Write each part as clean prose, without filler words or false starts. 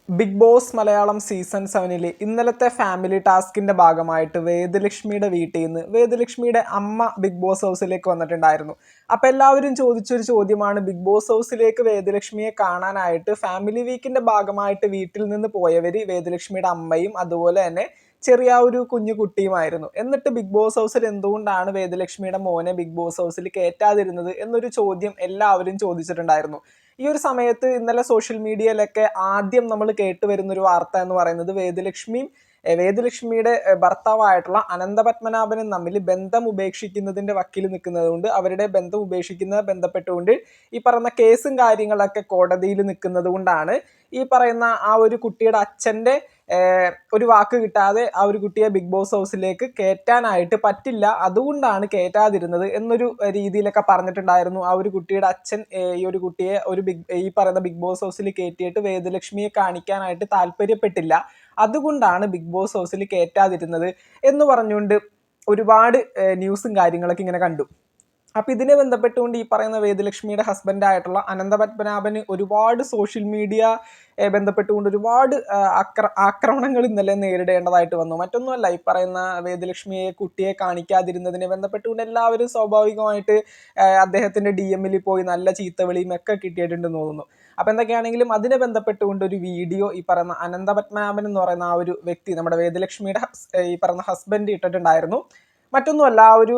Big boss Malayalam season 7 ഇന്നലത്തെ family ടാസ്കിന്റെ ഭാഗമായിട്ട് വേദലക്ഷ്മിയുടെ വീട്ടിൽ നിന്ന് വേദലക്ഷ്മിയുടെ അമ്മ ബിഗ് ബോസ് ഹൗസിലേക്ക് വന്നിട്ടുണ്ടായിരുന്നു. അപ്പോൾ എല്ലാവരും ചോദിച്ചൊരു ചോദ്യമാണ്, ബിഗ് ബോസ് ഹൗസിലേക്ക് വേദലക്ഷ്മിയെ കാണാനായിട്ട് ഫാമിലി വീക്കിന്റെ ഭാഗമായിട്ട് വീട്ടിൽ നിന്ന് പോയവർ വേദലക്ഷ്മിയുടെ അമ്മയും അതുപോലെ തന്നെ ചെറിയ ഒരു കുഞ്ഞു കുട്ടിയുമായിരുന്നു. എന്നിട്ട് ബിഗ് ബോസ് ഹൗസിൽ എന്തുകൊണ്ടാണ് വേദലക്ഷ്മിയുടെ മോനെ ബിഗ് ബോസ് ഹൗസിൽ കയറ്റാതിരുന്നത് എന്നൊരു ചോദ്യം എല്ലാവരും ചോദിച്ചിട്ടുണ്ടായിരുന്നു. ഈ ഒരു സമയത്ത് ഇന്നലെ സോഷ്യൽ മീഡിയയിലൊക്കെ ആദ്യം നമ്മൾ കേട്ടുവരുന്നൊരു വാർത്ത എന്ന് പറയുന്നത് വേദലക്ഷ്മിയുടെ ഭർത്താവായിട്ടുള്ള അനന്തപത്മനാഭനും തമ്മിൽ ബന്ധം ഉപേക്ഷിക്കുന്നതിന്റെ വക്കിൽ നിൽക്കുന്നത് കൊണ്ട് അവരുടെ ബന്ധം ബന്ധപ്പെട്ടുകൊണ്ട് ഈ പറയുന്ന കേസും കാര്യങ്ങളൊക്കെ കോടതിയിൽ നിൽക്കുന്നത് കൊണ്ടാണ് ഈ പറയുന്ന ആ ഒരു കുട്ടിയുടെ അച്ഛൻ്റെ ഒരു വാക്ക് കിട്ടാതെ ആ ഒരു കുട്ടിയെ ബിഗ് ബോസ് ഹൗസിലേക്ക് കയറ്റാനായിട്ട് പറ്റില്ല, അതുകൊണ്ടാണ് കയറ്റാതിരുന്നത് എന്നൊരു രീതിയിലൊക്കെ പറഞ്ഞിട്ടുണ്ടായിരുന്നു. ആ ഒരു കുട്ടിയുടെ അച്ഛൻ ഈ ഒരു കുട്ടിയെ ഈ പറയുന്ന ബിഗ് ബോസ് ഹൗസിൽ കയറ്റിയിട്ട് വേദലക്ഷ്മിയെ കാണിക്കാനായിട്ട് താല്പര്യപ്പെട്ടില്ല, അതുകൊണ്ടാണ് ബിഗ് ബോസ് ഹൗസിൽ കയറ്റാതിരുന്നത് എന്ന് പറഞ്ഞുകൊണ്ട് ഒരുപാട് ന്യൂസും കാര്യങ്ങളൊക്കെ ഇങ്ങനെ കണ്ടു. അപ്പം ഇതിനെ ബന്ധപ്പെട്ടുകൊണ്ട് ഈ പറയുന്ന വേദലക്ഷ്മിയുടെ ഹസ്ബൻഡായിട്ടുള്ള അനന്തപത്മനാഭന് ഒരുപാട് സോഷ്യൽ മീഡിയ ബന്ധപ്പെട്ടുകൊണ്ട് ഒരുപാട് ആക്രമണങ്ങൾ ഇന്നലെ നേരിടേണ്ടതായിട്ട് വന്നു. മറ്റൊന്നുമല്ല, ഈ പറയുന്ന വേദലക്ഷ്മിയെ കുട്ടിയെ കാണിക്കാതിരുന്നതിനെ ബന്ധപ്പെട്ടുകൊണ്ട് എല്ലാവരും സ്വാഭാവികമായിട്ട് അദ്ദേഹത്തിൻ്റെ DM പോയി നല്ല ചീത്തവിളിയും ഒക്കെ കിട്ടിയിട്ടുണ്ടെന്ന് തോന്നുന്നു. അപ്പം എന്തൊക്കെയാണെങ്കിലും അതിനെ ബന്ധപ്പെട്ടുകൊണ്ട് ഒരു വീഡിയോ ഈ പറയുന്ന അനന്തപത്മനാഭൻ എന്ന് പറയുന്ന ആ ഒരു വ്യക്തി, നമ്മുടെ വേദലക്ഷ്മിയുടെ ഈ പറയുന്ന ഹസ്ബൻഡ് ഇട്ടിട്ടുണ്ടായിരുന്നു. മറ്റൊന്നുമല്ല, ആ ഒരു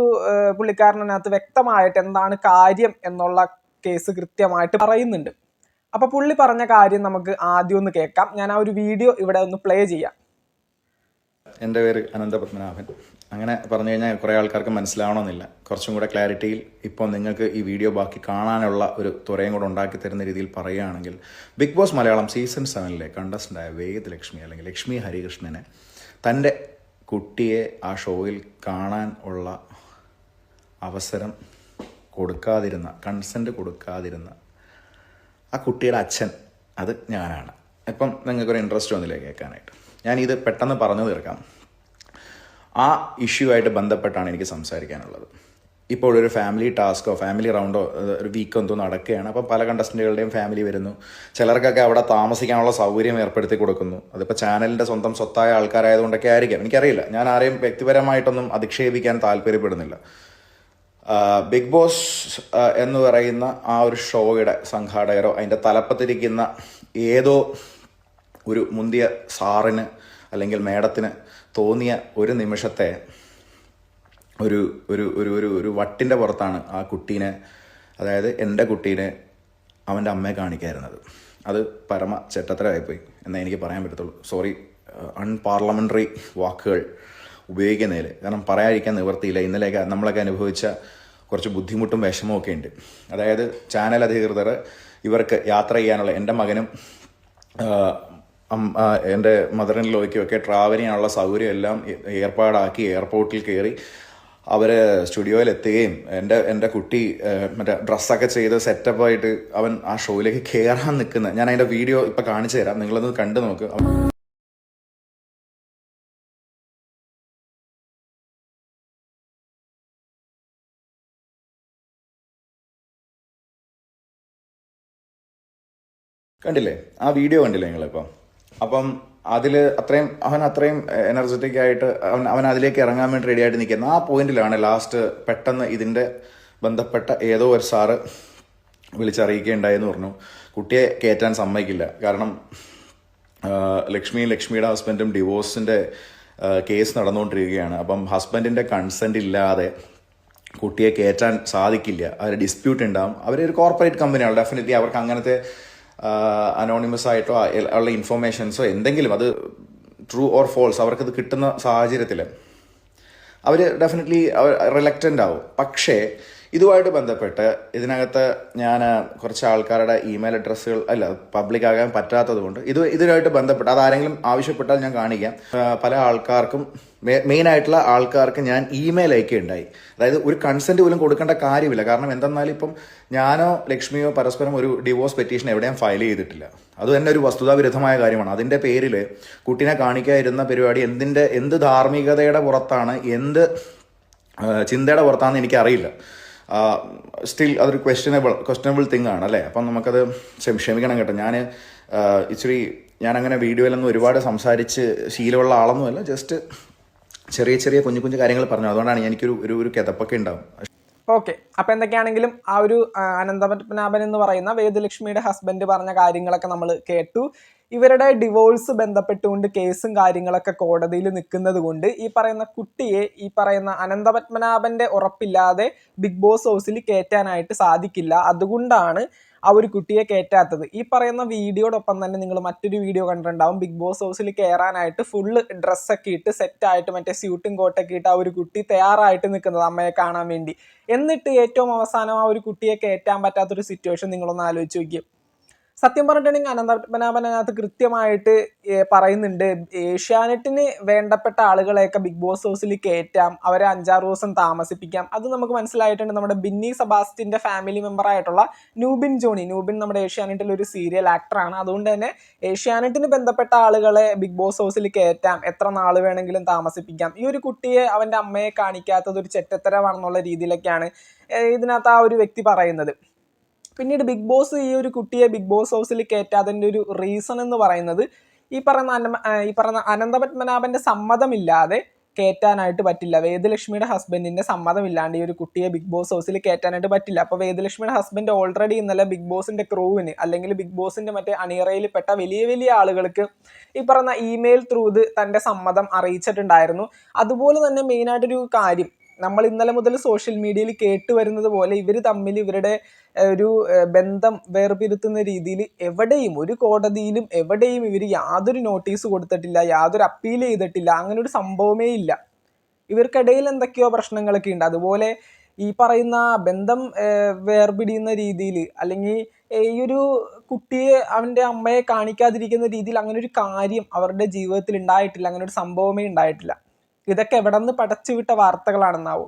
പുള്ളിക്കാരനകത്ത് വ്യക്തമായിട്ട് എന്താണ് കാര്യം എന്നുള്ള കേസ് കൃത്യമായിട്ട് പറയുന്നുണ്ട്. അപ്പോൾ പുള്ളി പറഞ്ഞ കാര്യം നമുക്ക് ആദ്യം ഒന്ന് കേൾക്കാം. ഞാൻ ആ ഒരു വീഡിയോ ഇവിടെ ഒന്ന് പ്ലേ ചെയ്യാം. എൻ്റെ പേര് അനന്തപത്മനാഭൻ. അങ്ങനെ പറഞ്ഞു കഴിഞ്ഞാൽ കുറേ ആൾക്കാർക്ക് മനസ്സിലാവണമെന്നില്ല. കുറച്ചും കൂടെ ക്ലാരിറ്റിയിൽ ഇപ്പോൾ നിങ്ങൾക്ക് ഈ വീഡിയോ ബാക്കി കാണാനുള്ള ഒരു തുറയും കൂടെ ഉണ്ടാക്കി തരുന്ന രീതിയിൽ പറയുകയാണെങ്കിൽ, ബിഗ് ബോസ് മലയാളം സീസൺ 7 കണ്ടസ്റ്റൻ്റായ വേദലക്ഷ്മി അല്ലെങ്കിൽ ലക്ഷ്മി ഹരികൃഷ്ണനെ തൻ്റെ കുട്ടിയെ ആ ഷോയിൽ കാണാൻ ഉള്ള അവസരം കൊടുക്കാതിരുന്ന, കൺസെൻറ്റ് കൊടുക്കാതിരുന്ന ആ കുട്ടിയുടെ അച്ഛൻ, അത് ഞാനാണ്. ഇപ്പം നിങ്ങൾക്കൊരു ഇൻട്രസ്റ്റ് വന്നില്ലേ കേൾക്കാനായിട്ട്? ഞാനിത് പെട്ടെന്ന് പറഞ്ഞു തീർക്കാം. ആ ഇഷ്യൂ ആയിട്ട് ബന്ധപ്പെട്ടാണ് എനിക്ക് സംസാരിക്കാനുള്ളത്. ഇപ്പോൾ ഒരു ഫാമിലി ടാസ്കോ ഫാമിലി റൗണ്ടോ ഒരു വീക്കോ എന്തോ നടക്കുകയാണ്. അപ്പം പല കണ്ടസ്റ്റൻറ്റുകളുടെയും ഫാമിലി വരുന്നു. ചിലർക്കൊക്കെ അവിടെ താമസിക്കാനുള്ള സൗകര്യം ഏർപ്പെടുത്തി കൊടുക്കുന്നു. അതിപ്പോൾ ചാനലിൻ്റെ സ്വന്തം സ്വത്തായ ആൾക്കാരായതുകൊണ്ടൊക്കെ ആയിരിക്കാം, എനിക്കറിയില്ല. ഞാൻ ആരെയും വ്യക്തിപരമായിട്ടൊന്നും അധിക്ഷേപിക്കാൻ താല്പര്യപ്പെടുന്നില്ല. ബിഗ് ബോസ് എന്ന് പറയുന്ന ആ ഒരു ഷോയുടെ സംഘാടകരോ അതിൻ്റെ തലപ്പത്തിരിക്കുന്ന ഏതോ ഒരു മുന്തിയ സാറിന് അല്ലെങ്കിൽ മേഡത്തിന് തോന്നിയ ഒരു നിമിഷത്തെ ഒരു ഒരു ഒരു ഒരു ഒരു വട്ടിൻ്റെ പുറത്താണ് ആ കുട്ടീനെ, അതായത് എൻ്റെ കുട്ടീനെ അവൻ്റെ അമ്മയെ കാണിക്കായിരുന്നത്. അത് പരമ ചെറ്റത്തരമായിപ്പോയി എന്നേ എനിക്ക് പറയാൻ പറ്റത്തുള്ളൂ. സോറി, അൺപാർലമെൻ്ററി വാക്കുകൾ ഉപയോഗിക്കുന്നതിൽ, കാരണം പറയാതിരിക്കാൻ നിവർത്തിയില്ല. ഇന്നലെയൊക്കെ നമ്മളൊക്കെ അനുഭവിച്ച കുറച്ച് ബുദ്ധിമുട്ടും വിഷമവും ഒക്കെ ഉണ്ട്. അതായത് ചാനൽ അധികൃതർ ഇവർക്ക് യാത്ര ചെയ്യാനുള്ള, എൻ്റെ മകനും എൻ്റെ മദർ ഇൻ ലോയ്ക്കും ഒക്കെ ട്രാവൽ ചെയ്യാനുള്ള സൗകര്യം എല്ലാം ഏർപ്പാടാക്കി എയർപോർട്ടിൽ കയറി അവർ സ്റ്റുഡിയോയിൽ എത്തുകയും എൻ്റെ കുട്ടി മറ്റേ ഡ്രസ്സൊക്കെ ചെയ്ത് സെറ്റപ്പായിട്ട് അവൻ ആ ഷോയിലേക്ക് കയറാൻ നിൽക്കുന്ന, ഞാൻ അതിൻ്റെ വീഡിയോ ഇപ്പം കാണിച്ചു തരാം, നിങ്ങളൊന്ന് കണ്ടു നോക്ക്. കണ്ടില്ലേ ആ വീഡിയോ? കണ്ടില്ലേ നിങ്ങളിപ്പം? അപ്പം അതിൽ അവൻ അത്രയും എനർജറ്റിക് ആയിട്ട് അവൻ അതിലേക്ക് ഇറങ്ങാൻ വേണ്ടി റെഡി ആയിട്ട് നിൽക്കുന്ന ആ പോയിന്റിലാണ് ലാസ്റ്റ് പെട്ടെന്ന് ഇതിൻ്റെ ബന്ധപ്പെട്ട ഏതോ ഒരു സാറ് വിളിച്ചറിയിക്കുകയുണ്ടായെന്ന് പറഞ്ഞു, കുട്ടിയെ കയറ്റാൻ സമ്മതിക്കില്ല. കാരണം ലക്ഷ്മിയുടെ ഹസ്ബൻഡും ഡിവോഴ്സിൻ്റെ കേസ് നടന്നുകൊണ്ടിരിക്കുകയാണ്. അപ്പം ഹസ്ബൻഡിൻ്റെ കൺസെൻറ്റ് ഇല്ലാതെ കുട്ടിയെ കയറ്റാൻ സാധിക്കില്ല, അവർ ഡിസ്പ്യൂട്ട് ഉണ്ടാകും. അവരൊരു കോർപ്പറേറ്റ് കമ്പനിയാണ്, ഡെഫിനറ്റ്ലി അവർക്ക് അങ്ങനത്തെ അനോണിമസ് ആയിട്ടോ ഉള്ള ഇൻഫോർമേഷൻസോ എന്തെങ്കിലും, അത് ട്രൂ ഓർ ഫോൾസ്, അവർക്കത് കിട്ടുന്ന സാഹചര്യത്തിൽ അവർ ഡെഫിനറ്റ്ലി റിലക്റ്റൻ്റ് ആവും. പക്ഷേ ഇതുമായിട്ട് ബന്ധപ്പെട്ട് ഇതിനകത്ത് ഞാൻ കുറച്ച് ആൾക്കാരുടെ ഇമെയിൽ അഡ്രസ്സുകൾ പബ്ലിക് ആകാൻ പറ്റാത്തത് കൊണ്ട് ഇതിനായിട്ട് ബന്ധപ്പെട്ട് അതാരെങ്കിലും ആവശ്യപ്പെട്ടാൽ ഞാൻ കാണിക്കാം. പല ആൾക്കാർക്കും, മെയിനായിട്ടുള്ള ആൾക്കാർക്ക് ഞാൻ ഇമെയിൽ അയക്കുകയുണ്ടായി. അതായത് ഒരു കൺസെൻറ്റ് പോലും കൊടുക്കേണ്ട കാര്യമില്ല. കാരണം എന്തെന്നാലും ഇപ്പം ഞാനോ ലക്ഷ്മിയോ പരസ്പരം ഒരു ഡിവോഴ്സ് പെറ്റീഷൻ എവിടെയും ഫയൽ ചെയ്തിട്ടില്ല. അത് തന്നെ ഒരു വസ്തുതാവിരുദ്ധമായ കാര്യമാണ്. അതിൻ്റെ പേരിൽ കുട്ടീനെ കാണിക്കാതിരുന്ന പരിപാടി എന്ത് ധാർമ്മികതയുടെ പുറത്താണ്, എന്ത് ചിന്തയുടെ പുറത്താണെന്ന് എനിക്കറിയില്ല. സ്റ്റിൽ അതൊരു ക്വസ്റ്റ്യനബിൾ തിങ് ആണ് അല്ലേ? അപ്പം നമുക്കത് ക്ഷമിക്കണം കേട്ടോ. ഞാൻ ഇച്ചിരി ഞാനങ്ങനെ വീഡിയോയിലൊന്നും ഒരുപാട് സംസാരിച്ച് ശീലമുള്ള ആളൊന്നുമല്ല, ജസ്റ്റ് ചെറിയ ചെറിയ കുഞ്ഞു കുഞ്ഞു കാര്യങ്ങൾ പറഞ്ഞു. അതുകൊണ്ടാണ് എനിക്കൊരു ഒരു കിതപ്പൊക്കെ ഉണ്ടാവും. ഓക്കെ, അപ്പം എന്തൊക്കെയാണെങ്കിലും ആ ഒരു അനന്തപത്മനാഭൻ എന്ന് പറയുന്ന വേദലക്ഷ്മിയുടെ ഹസ്ബൻഡ് പറഞ്ഞ കാര്യങ്ങളൊക്കെ നമ്മൾ കേട്ടു. ഇവരുടെ ഡിവോഴ്സ് ബന്ധപ്പെട്ടുകൊണ്ട് കേസും കാര്യങ്ങളൊക്കെ കോടതിയിൽ നിൽക്കുന്നത് കൊണ്ട് ഈ പറയുന്ന കുട്ടിയെ ഈ പറയുന്ന അനന്തപത്മനാഭന്റെ ഉറപ്പില്ലാതെ ബിഗ് ബോസ് ഹൗസിൽ കയറ്റാനായിട്ട് സാധിക്കില്ല. അതുകൊണ്ടാണ് ആ ഒരു കുട്ടിയെ കയറ്റാത്തത്. ഈ പറയുന്ന വീഡിയോടൊപ്പം തന്നെ നിങ്ങൾ മറ്റൊരു വീഡിയോ കണ്ടിട്ടുണ്ടാവും. ബിഗ് ബോസ് ഹൗസിൽ കയറാനായിട്ട് ഫുള്ള് ഡ്രസ്സൊക്കെ ഇട്ട് സെറ്റായിട്ട് മറ്റേ സ്യൂട്ടും കോട്ടൊക്കെ ഇട്ട് ആ ഒരു കുട്ടി തയ്യാറായിട്ട് നിൽക്കുന്നത് അമ്മയെ കാണാൻ വേണ്ടി. എന്നിട്ട് ഏറ്റവും അവസാനം ആ ഒരു കുട്ടിയെ കയറ്റാൻ പറ്റാത്തൊരു സിറ്റുവേഷൻ നിങ്ങളൊന്ന് ആലോചിച്ച് നോക്കിയും. സത്യം പറഞ്ഞിട്ടുണ്ടെങ്കിൽ അനന്തപത്മനാഭൻ അതിനകത്ത് കൃത്യമായിട്ട് പറയുന്നുണ്ട്, ഏഷ്യാനെറ്റിന് വേണ്ടപ്പെട്ട ആളുകളെയൊക്കെ ബിഗ് ബോസ് ഹൗസിൽ കയറ്റാം, അവരെ 5-6 ദിവസം താമസിപ്പിക്കാം. അത് നമുക്ക് മനസ്സിലായിട്ടുണ്ട്. നമ്മുടെ ബിന്നി സെബാസ്റ്റ്യന്റെ ഫാമിലി മെമ്പർ ആയിട്ടുള്ള നൂബിൻ ജോണി, നൂബിൻ നമ്മുടെ ഏഷ്യാനെറ്റിൽ ഒരു സീരിയൽ ആക്ടറാണ്. അതുകൊണ്ട് തന്നെ ഏഷ്യാനെറ്റിന് ബന്ധപ്പെട്ട ആളുകളെ ബിഗ് ബോസ് ഹൗസിൽ കയറ്റാം, എത്ര നാൾ വേണമെങ്കിലും താമസിപ്പിക്കാം. ഈ ഒരു കുട്ടിയെ അവൻ്റെ അമ്മയെ കാണിക്കാത്തത് ഒരു ചെറ്റത്തരമാണെന്നുള്ള രീതിയിലൊക്കെയാണ് ഇതിനകത്ത് ആ ഒരു വ്യക്തി പറയുന്നത്. പിന്നീട് ബിഗ് ബോസ് ഈ ഒരു കുട്ടിയെ ബിഗ് ബോസ് ഹൗസിൽ കയറ്റാതിൻ്റെ ഒരു റീസൺ എന്ന് പറയുന്നത് ഈ പറയുന്ന അനന്തപത്മനാഭന്റെ സമ്മതമില്ലാതെ കയറ്റാനായിട്ട് പറ്റില്ല. വേദലക്ഷ്മിയുടെ ഹസ്ബൻഡിന്റെ സമ്മതമില്ലാണ്ട് ഈ ഒരു കുട്ടിയെ ബിഗ് ബോസ് ഹൗസിൽ കയറ്റാനായിട്ട് പറ്റില്ല. അപ്പോൾ വേദലക്ഷ്മിയുടെ ഹസ്ബൻഡ് ഓൾറെഡി ഇന്നലെ ബിഗ് ബോസിന്റെ ക്രൂവിന് അല്ലെങ്കിൽ ബിഗ് ബോസിന്റെ മറ്റേ അണിയറയിൽപ്പെട്ട വലിയ വലിയ ആളുകൾക്ക് ഈ പറയുന്ന ഇമെയിൽ ത്രൂ തന്റെ സമ്മതം അറിയിച്ചിട്ടുണ്ടായിരുന്നു. അതുപോലെ തന്നെ മെയിനായിട്ടൊരു കാര്യം നമ്മൾ ഇന്നലെ മുതൽ സോഷ്യൽ മീഡിയയിൽ കേട്ടുവരുന്നത് പോലെ ഇവർ തമ്മിൽ ഇവരുടെ ഒരു ബന്ധം വേർപിരുത്തുന്ന രീതിയിൽ എവിടെയും ഒരു കോടതിയിലും എവിടെയും ഇവർ യാതൊരു നോട്ടീസ് കൊടുത്തിട്ടില്ല, യാതൊരു അപ്പീൽ ചെയ്തിട്ടില്ല, അങ്ങനെ ഒരു സംഭവമേ ഇല്ല. ഇവർക്കിടയിൽ എന്തൊക്കെയോ പ്രശ്നങ്ങളൊക്കെ ഉണ്ട്. അതുപോലെ ഈ പറയുന്ന ബന്ധം വേർപിടിയുന്ന രീതിയിൽ അല്ലെങ്കിൽ ഈ ഒരു കുട്ടിയെ അവൻ്റെ അമ്മയെ കാണിക്കാതിരിക്കുന്ന രീതിയിൽ അങ്ങനെ ഒരു കാര്യം അവരുടെ ജീവിതത്തിൽ ഉണ്ടായിട്ടില്ല, അങ്ങനെ ഒരു സംഭവമേ ഉണ്ടായിട്ടില്ല. ഇതൊക്കെ എവിടെ നിന്ന് പടച്ചുവിട്ട വാർത്തകളാണെന്നാവും.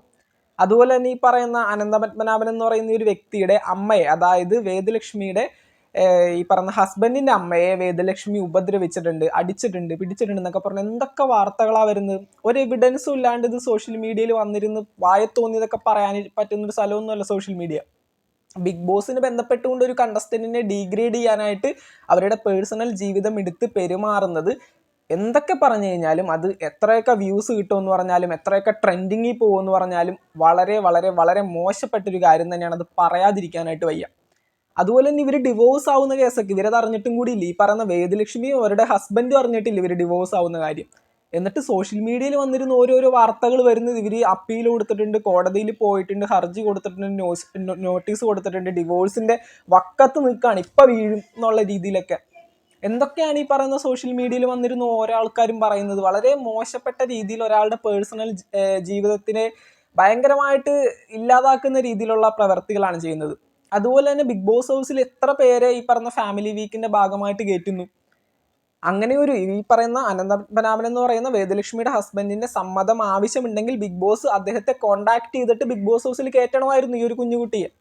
അതുപോലെ തന്നെ ഈ പറയുന്ന അനന്തപത്മനാഭൻ എന്ന് പറയുന്ന ഒരു വ്യക്തിയുടെ അമ്മയെ, അതായത് വേദലക്ഷ്മിയുടെ ഈ പറഞ്ഞ ഹസ്ബൻഡിന്റെ അമ്മയെ വേദലക്ഷ്മി ഉപദ്രവിച്ചിട്ടുണ്ട്, അടിച്ചിട്ടുണ്ട്, പിടിച്ചിട്ടുണ്ട് എന്നൊക്കെ പറഞ്ഞ് എന്തൊക്കെ വാർത്തകളാണ് വരുന്നത്. ഒരു എവിഡൻസും ഇല്ലാണ്ട് ഇത് സോഷ്യൽ മീഡിയയിൽ വന്നിരുന്ന് വായത്തോന്നിയതൊക്കെ പറയാൻ പറ്റുന്നൊരു സ്ഥലമൊന്നുമല്ല സോഷ്യൽ മീഡിയ. ബിഗ് ബോസിന് ബന്ധപ്പെട്ടുകൊണ്ട് ഒരു കണ്ടസ്റ്റന്റിനെ ഡീഗ്രേഡ് ചെയ്യാനായിട്ട് അവരുടെ പേഴ്സണൽ ജീവിതം എടുത്ത് പെരുമാറുന്നത് എന്തൊക്കെ പറഞ്ഞു കഴിഞ്ഞാലും, അത് എത്രയൊക്കെ വ്യൂസ് കിട്ടുമെന്ന് പറഞ്ഞാലും എത്രയൊക്കെ ട്രെൻഡിങ്ങിൽ പോകുമെന്ന് പറഞ്ഞാലും വളരെ വളരെ വളരെ മോശപ്പെട്ടൊരു കാര്യം തന്നെയാണ്. അത് പറയാതിരിക്കാനായിട്ട് വയ്യ. അതുപോലെ തന്നെ ഇവർ ഡിവോഴ്സ് ആവുന്ന കേസൊക്കെ ഇവരത് അറിഞ്ഞിട്ടും കൂടി ഇല്ല. ഈ പറയുന്ന വേദലക്ഷ്മിയും അവരുടെ ഹസ്ബൻഡും അറിഞ്ഞിട്ടില്ല ഇവർ ഡിവോഴ്സ് ആവുന്ന കാര്യം. എന്നിട്ട് സോഷ്യൽ മീഡിയയിൽ വന്നിരുന്ന ഓരോരോ വാർത്തകൾ വരുന്നത് ഇവർ അപ്പീൽ കൊടുത്തിട്ടുണ്ട്, കോടതിയിൽ പോയിട്ടുണ്ട്, ഹർജി കൊടുത്തിട്ടുണ്ട്, നോട്ടീസ് കൊടുത്തിട്ടുണ്ട്, ഡിവോഴ്സിന്റെ വക്കത്ത് നിൽക്കുകയാണ്, ഇപ്പം വീഴും എന്നുള്ള രീതിയിലൊക്കെ. എന്തൊക്കെയാണ് ഈ പറയുന്ന സോഷ്യൽ മീഡിയയിൽ വന്നിരുന്ന ഓരോ ആൾക്കാരും പറയുന്നത്. വളരെ മോശപ്പെട്ട രീതിയിൽ ഒരാളുടെ പേഴ്സണൽ ജീവിതത്തിനെ ഭയങ്കരമായിട്ട് ഇല്ലാതാക്കുന്ന രീതിയിലുള്ള പ്രവർത്തികളാണ് ചെയ്യുന്നത്. അതുപോലെ തന്നെ ബിഗ് ബോസ് ഹൗസിൽ എത്ര പേരെ ഈ പറയുന്ന ഫാമിലി വീക്കിന്റെ ഭാഗമായിട്ട് കയറ്റുന്നു. അങ്ങനെ ഒരു ഈ പറയുന്ന അനന്തപത്മനാഭൻ എന്ന് പറയുന്ന വേദലക്ഷ്മിയുടെ ഹസ്ബൻഡിന്റെ സമ്മതം ആവശ്യമുണ്ടെങ്കിൽ ബിഗ് ബോസ് അദ്ദേഹത്തെ കോണ്ടാക്ട് ചെയ്തിട്ട് ബിഗ് ബോസ് ഹൗസിൽ കയറ്റണമായിരുന്നു ഈ ഒരു കുഞ്ഞുകുട്ടിയെ.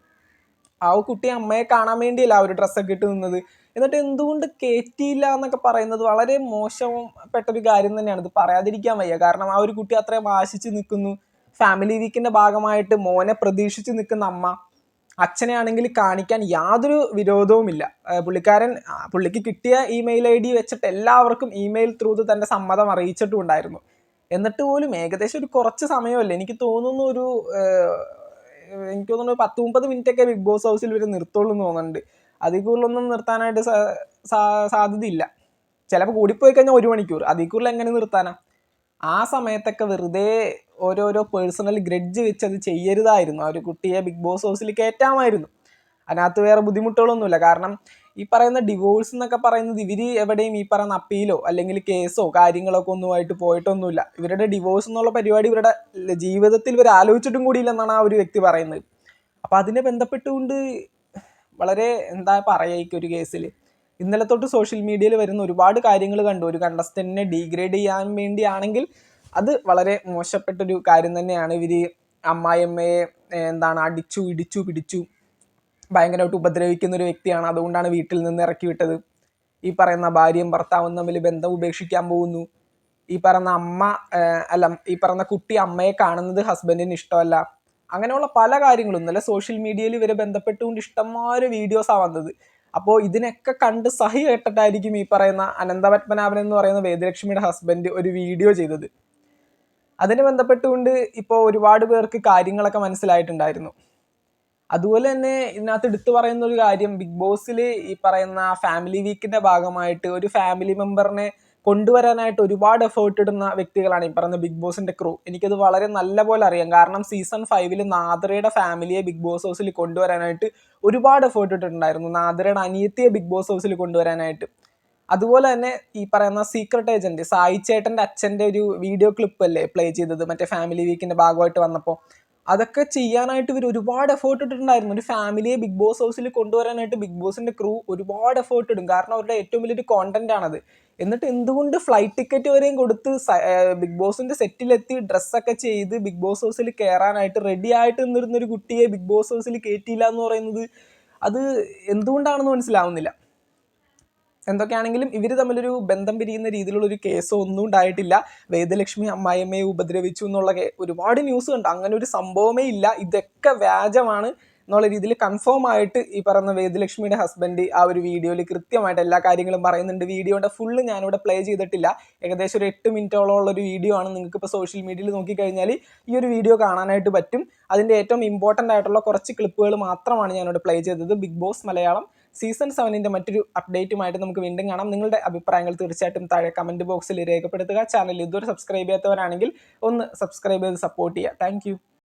ആ കുട്ടി അമ്മയെ കാണാൻ വേണ്ടിയല്ല ആ ഒരു ഡ്രസ്സൊക്കെ ഇട്ട് നിന്നത്. എന്നിട്ട് എന്തുകൊണ്ട് കയറ്റിയില്ല എന്നൊക്കെ പറയുന്നത് വളരെ മോശപ്പെട്ടൊരു കാര്യം തന്നെയാണ്. ഇത് പറയാതിരിക്കാൻ വയ്യ. കാരണം ആ ഒരു കുട്ടി അത്രയും ആശിച്ച് നിൽക്കുന്നു. ഫാമിലി വീക്കിന്റെ ഭാഗമായിട്ട് മോനെ പ്രതീക്ഷിച്ച് നിൽക്കുന്ന അമ്മ, അച്ഛനെ ആണെങ്കിൽ കാണിക്കാൻ യാതൊരു വിരോധവുമില്ല. പുള്ളിക്ക് കിട്ടിയ ഇമെയിൽ ID വെച്ചിട്ട് എല്ലാവർക്കും ഇമെയിൽ ത്രൂ തന്റെ സമ്മതം അറിയിച്ചിട്ടും ഉണ്ടായിരുന്നു. എന്നിട്ട് പോലും ഏകദേശം ഒരു കുറച്ച് സമയമല്ലേ, എനിക്ക് തോന്നുന്നു 10-30 മിനിറ്റ് ഒക്കെ ബിഗ് ബോസ് ഹൗസിൽ ഇവർ നിർത്തുള്ളൂ എന്ന് തോന്നുന്നുണ്ട്. അതിൽ കൂടുതലൊന്നും നിർത്താനായിട്ട് സാധ്യതയില്ല. ചിലപ്പോൾ കൂടിപ്പോയി കഴിഞ്ഞാൽ 1 മണിക്കൂർ, അതിൽ കൂടുതൽ എങ്ങനെ നിർത്താനാ? ആ സമയത്തൊക്കെ വെറുതെ ഓരോരോ പേഴ്സണൽ ഗ്രഡ്ജ് വെച്ച് അത് ചെയ്യരുതായിരുന്നു. ആ ഒരു കുട്ടിയെ ബിഗ് ബോസ് ഹൗസിൽ കയറ്റാമായിരുന്നു. അതിനകത്ത് വേറെ ബുദ്ധിമുട്ടുകളൊന്നുമില്ല. കാരണം ഈ പറയുന്ന ഡിവോഴ്സ് എന്നൊക്കെ പറയുന്നത് ഇവർ എവിടെയും ഈ പറയുന്ന അപ്പീലോ അല്ലെങ്കിൽ കേസോ കാര്യങ്ങളൊക്കെ ഒന്നുമായിട്ട് പോയിട്ടൊന്നുമില്ല. ഇവരുടെ ഡിവോഴ്സ് എന്നുള്ള പരിപാടി ഇവരുടെ ജീവിതത്തിൽ ഇവർ ആലോചിച്ചിട്ടും കൂടിയില്ലെന്നാണ് ആ ഒരു വ്യക്തി പറയുന്നത്. അപ്പം അതിനെ ബന്ധപ്പെട്ടുകൊണ്ട് വളരെ എന്താ പറയുക, ഈ ഒരു കേസിൽ ഇന്നലെ തൊട്ട് സോഷ്യൽ മീഡിയയിൽ വരുന്ന ഒരുപാട് കാര്യങ്ങൾ കണ്ടു. ഒരു കണ്ടസ്റ്റന്റിനെ ഡീഗ്രേഡ് ചെയ്യാൻ വേണ്ടിയാണെങ്കിൽ അത് വളരെ മോശപ്പെട്ടൊരു കാര്യം തന്നെയാണ്. ഇവർ അമ്മായിയമ്മയെ അടിച്ചു ഇടിച്ചു പിടിച്ചു ഭയങ്കരമായിട്ട് ഉപദ്രവിക്കുന്ന ഒരു വ്യക്തിയാണ്. അതുകൊണ്ടാണ് വീട്ടിൽ നിന്ന് ഇറക്കി വിട്ടത്. ഈ പറയുന്ന ഭാര്യയും ഭർത്താവും തമ്മിൽ ബന്ധം ഉപേക്ഷിക്കാൻ പോകുന്നു. ഈ പറയുന്ന കുട്ടി അമ്മയെ കാണുന്നത് ഹസ്ബൻഡിന് ഇഷ്ടമല്ല. അങ്ങനെയുള്ള പല കാര്യങ്ങളും ഇന്നലെ സോഷ്യൽ മീഡിയയിൽ ഇവരെ ബന്ധപ്പെട്ടുകൊണ്ട് ഇഷ്ടംമാതിരി വീഡിയോസാണ് വന്നത്. അപ്പോൾ ഇതിനൊക്കെ കണ്ട് സഹി കേട്ടിട്ടായിരിക്കും ഈ പറയുന്ന അനന്തപത്മനാഭൻ എന്ന് പറയുന്ന വേദലക്ഷ്മിയുടെ ഹസ്ബൻഡ് ഒരു വീഡിയോ ചെയ്തത്. അതിനെ ബന്ധപ്പെട്ടുകൊണ്ട് ഇപ്പോൾ ഒരുപാട് പേർക്ക് കാര്യങ്ങളൊക്കെ മനസ്സിലായിട്ടുണ്ടായിരുന്നു. അതുപോലെ തന്നെ ഇതിനകത്ത് എടുത്തു പറയുന്ന ഒരു കാര്യം, ബിഗ് ബോസിൽ ഈ പറയുന്ന ഫാമിലി വീക്കിന്റെ ഭാഗമായിട്ട് ഒരു ഫാമിലി മെമ്പറിനെ കൊണ്ടുവരാനായിട്ട് ഒരുപാട് എഫേർട്ട് ഇടുന്ന വ്യക്തികളാണ് ഈ പറയുന്ന ബിഗ് ബോസിന്റെ ക്രൂ. എനിക്കത് വളരെ നല്ല പോലെ അറിയാം. കാരണം സീസൺ 5 നാദ്രയുടെ ഫാമിലിയെ ബിഗ് ബോസ് ഹൗസിൽ കൊണ്ടുവരാനായിട്ട് ഒരുപാട് എഫേർട്ട് ഇട്ടിട്ടുണ്ടായിരുന്നു. നാദ്രയുടെ അനിയത്തിയെ ബിഗ് ബോസ് ഹൗസിൽ കൊണ്ടുവരാനായിട്ട്. അതുപോലെ തന്നെ ഈ പറയുന്ന സീക്രട്ട് ഏജന്റ് സായി ചേട്ടന്റെ അച്ഛന്റെ ഒരു വീഡിയോ ക്ലിപ്പ് അല്ലേ പ്ലേ ചെയ്തത് മറ്റേ ഫാമിലി വീക്കിന്റെ ഭാഗമായിട്ട് വന്നപ്പോൾ. അതൊക്കെ ചെയ്യാനായിട്ട് ഇവർ ഒരുപാട് എഫേർട്ട് ഇട്ടിട്ടുണ്ടായിരുന്നു. ഒരു ഫാമിലിയെ ബിഗ് ബോസ് ഹൗസിൽ കൊണ്ടുവരാനായിട്ട് ബിഗ് ബോസിന്റെ ക്രൂ ഒരുപാട് എഫേർട്ട് ഇടും. കാരണം അവരുടെ ഏറ്റവും വലിയൊരു കോണ്ടന്റ് ആണത്. എന്നിട്ട് എന്തുകൊണ്ട് ഫ്ലൈറ്റ് ടിക്കറ്റ് വരെയും കൊടുത്ത് ബിഗ് ബോസിന്റെ സെറ്റിലെത്തി ഡ്രസ്സൊക്കെ ചെയ്ത് ബിഗ് ബോസ് ഹൗസിൽ കയറാനായിട്ട് റെഡി ആയിട്ട് നിന്നിരുന്നൊരു കുട്ടിയെ ബിഗ് ബോസ് ഹൗസിൽ കയറ്റിയില്ല എന്ന് പറയുന്നത് അത് എന്തുകൊണ്ടാണെന്ന് മനസ്സിലാവുന്നില്ല. എന്തൊക്കെയാണെങ്കിലും ഇവർ തമ്മിലൊരു ബന്ധം പിരിയുന്ന രീതിയിലുള്ള ഒരു കേസോ ഒന്നും ഉണ്ടായിട്ടില്ല. വേദലക്ഷ്മി അമ്മായിയമ്മയെ ഉപദ്രവിച്ചു എന്നുള്ള ഒരുപാട് ന്യൂസ് കണ്ടു. അങ്ങനെ ഒരു സംഭവമേ ഇല്ല, ഇതൊക്കെ വ്യാജമാണ് എന്നുള്ള രീതിയിൽ കൺഫേം ആയിട്ട് ഈ പറയുന്ന വേദലക്ഷ്മിയുടെ ഹസ്ബൻഡ് ആ ഒരു വീഡിയോയിൽ കൃത്യമായിട്ട് എല്ലാ കാര്യങ്ങളും പറയുന്നുണ്ട്. വീഡിയോയുടെ ഫുള്ള് ഞാനിവിടെ പ്ലേ ചെയ്തിട്ടില്ല. ഏകദേശം ഒരു 8 മിനിറ്റോളം ഉള്ള ഒരു വീഡിയോ ആണ്. നിങ്ങൾക്ക് ഇപ്പോൾ സോഷ്യൽ മീഡിയയിൽ നോക്കിക്കഴിഞ്ഞാൽ ഈ ഒരു വീഡിയോ കാണാനായിട്ട് പറ്റും. അതിൻ്റെ ഏറ്റവും ഇമ്പോർട്ടൻ്റ് ആയിട്ടുള്ള കുറച്ച് ക്ലിപ്പുകൾ മാത്രമാണ് ഞാനിവിടെ പ്ലേ ചെയ്തത്. ബിഗ് ബോസ് മലയാളം സീസൺ 7 മറ്റൊരു അപ്ഡേറ്റുമായിട്ട് നമുക്ക് വീണ്ടും കാണാം. നിങ്ങളുടെ അഭിപ്രായങ്ങൾ തീർച്ചയായിട്ടും താഴെ കമൻറ്റ് ബോക്സിൽ രേഖപ്പെടുത്തുക. ചാനൽ ഇതുവരെ സബ്സ്ക്രൈബ് ചെയ്യാത്തവരാണെങ്കിൽ ഒന്ന് സബ്സ്ക്രൈബ് ചെയ്ത് സപ്പോർട്ട് ചെയ്യുക. താങ്ക്